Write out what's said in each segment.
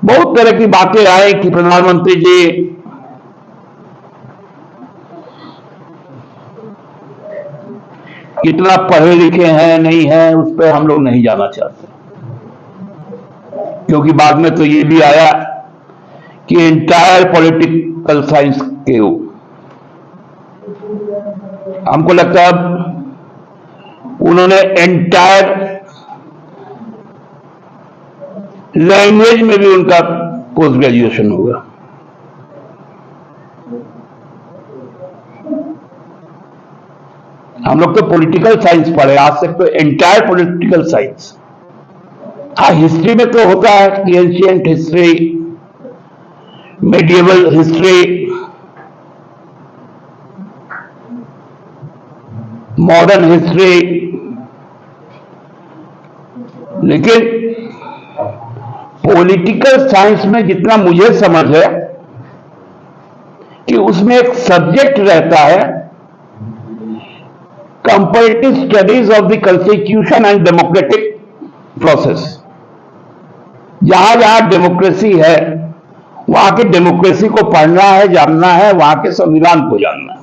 बहुत तरह की बातें आई कि प्रधानमंत्री जी कितना पढ़े लिखे हैं नहीं है, उस पर हम लोग नहीं जाना चाहते, क्योंकि बाद में तो ये भी आया कि एंटायर पॉलिटिकल साइंस के हमको लगता है उन्होंने एंटायर लैंग्वेज में भी उनका पोस्ट ग्रेजुएशन होगा। हम लोग तो पॉलिटिकल साइंस पढ़े, आज तक तो एंटायर पॉलिटिकल साइंस। हाँ, हिस्ट्री में तो होता है कि ancient history, medieval history, modern history, लेकिन पॉलिटिकल साइंस में जितना मुझे समझ है कि उसमें एक सब्जेक्ट रहता है comparative studies of the constitution and democratic process. जहां जहां डेमोक्रेसी है वहां के डेमोक्रेसी को पढ़ना है, जानना है, वहां के संविधान को जानना है,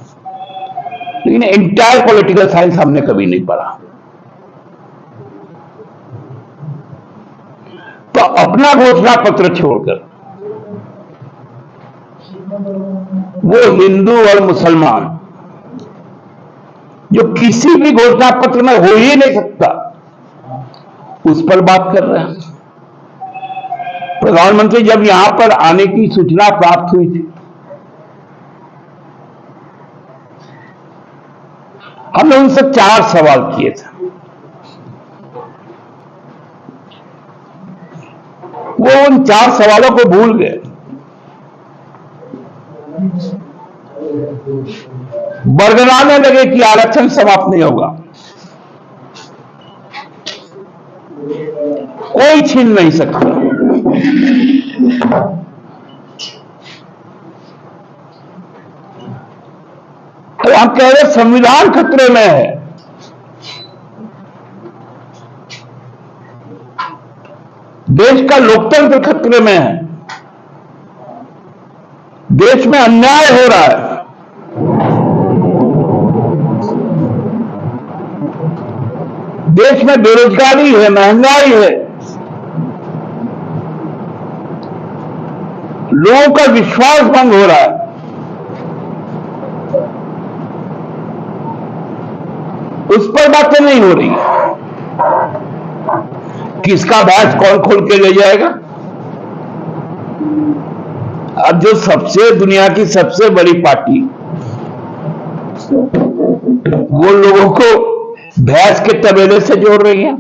लेकिन एंटायर पॉलिटिकल साइंस हमने कभी नहीं पढ़ा। तो अपना घोषणा पत्र छोड़कर वो हिंदू और मुसलमान जो किसी भी घोषणा पत्र में हो ही नहीं सकता, उस पर बात कर रहे हैं। प्रधानमंत्री जब यहां पर आने की सूचना प्राप्त हुई थी, हमने उनसे 4 सवाल किए थे। वो उन 4 सवालों को भूल गए। बरगलाने लगे कि आरक्षण समाप्त नहीं होगा, कोई छीन नहीं सकता। तो हम कह रहे संविधान खतरे में है। देश का लोकतंत्र खतरे में है। देश में अन्याय हो रहा है। देश में बेरोजगारी है, महंगाई है, लोगों का विश्वास भंग हो रहा है। उस पर बातें नहीं हो रही। किसका भैंस कौन खोल के ले जाएगा? अब जो सबसे दुनिया की सबसे बड़ी पार्टी वो लोगों को भैंस के तबेले से जोड़ रही है।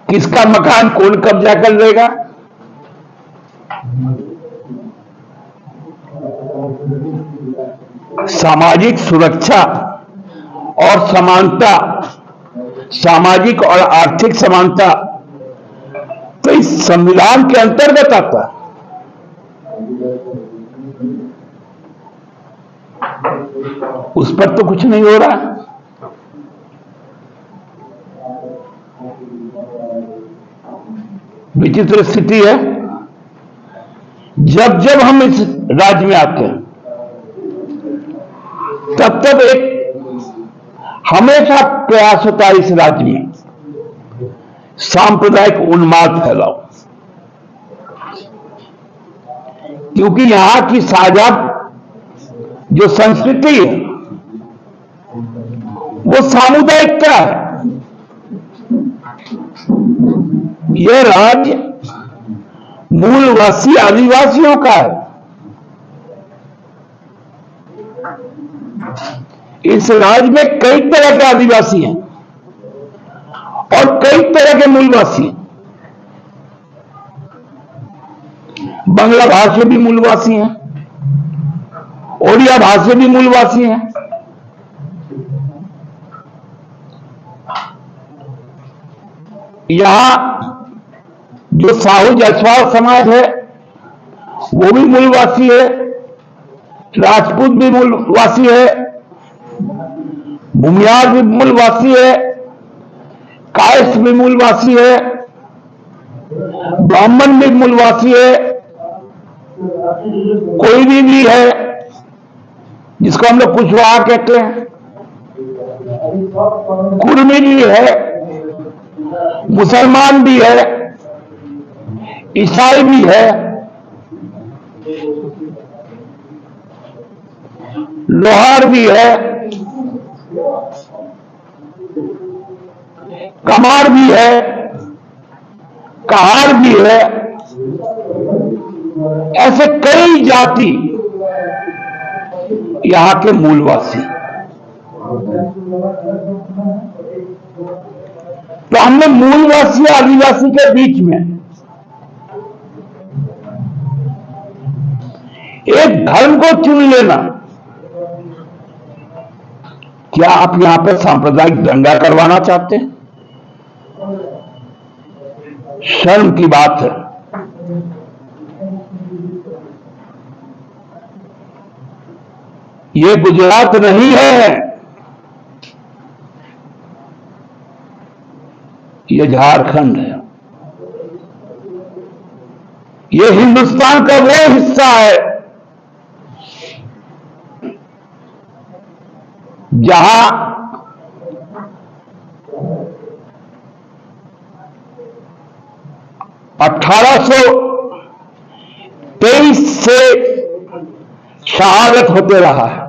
किसका मकान कौन कब्जा कर लेगा? सामाजिक सुरक्षा और समानता, सामाजिक और आर्थिक समानता तो इस संविधान के अंतर्गत आता है। उस पर तो कुछ नहीं हो रहा। विचित्र स्थिति है। जब जब हम इस राज्य में आते हैं तब तब एक हमेशा प्रयास होता है इस राज्य में सांप्रदायिक उन्माद फैलाओ, क्योंकि यहां की साझा जो संस्कृति है वो सामुदायिकता है। यह राज्य मूलवासी आदिवासियों का है। इस राज्य में कई तरह के आदिवासी हैं और कई तरह के मूलवासी हैं। बांग्ला भाषी भी मूलवासी हैं, ओडिया भाषी भी मूलवासी हैं। यहां जो साहू जायसवाल समाज है वो भी मूलवासी है, राजपूत भी मूलवासी है, भूमियार भी मूलवासी है, कायस्थ भी मूलवासी है, ब्राह्मण भी मूलवासी है, कोई भी है जिसको हम लोग कुशवाहा कहते हैं, कुर्मी भी है, मुसलमान भी है, ईसाई भी है, लोहार भी है, कमार भी है, कहार भी है। ऐसे कई जाति यहां के मूलवासी। तो हमने मूलवासी और आदिवासी के बीच में एक धर्म को चुन लेना, क्या आप यहां पर सांप्रदायिक दंगा करवाना चाहते हैं? शर्म की बात है। ये गुजरात नहीं है, ये झारखंड है। ये हिंदुस्तान का वो हिस्सा है जहां (1823) से शहादत होते रहा है।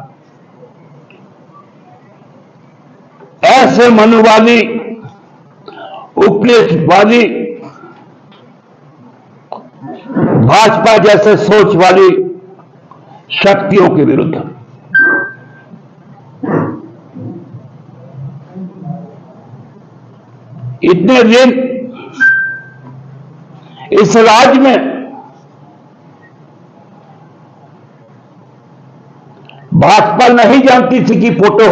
ऐसे मनुवादी, उपनिवेशवादी, भाजपा जैसे सोच वाली शक्तियों के विरुद्ध इतने दिन इस राज्य में भाजपा नहीं जानती थी कि फोटो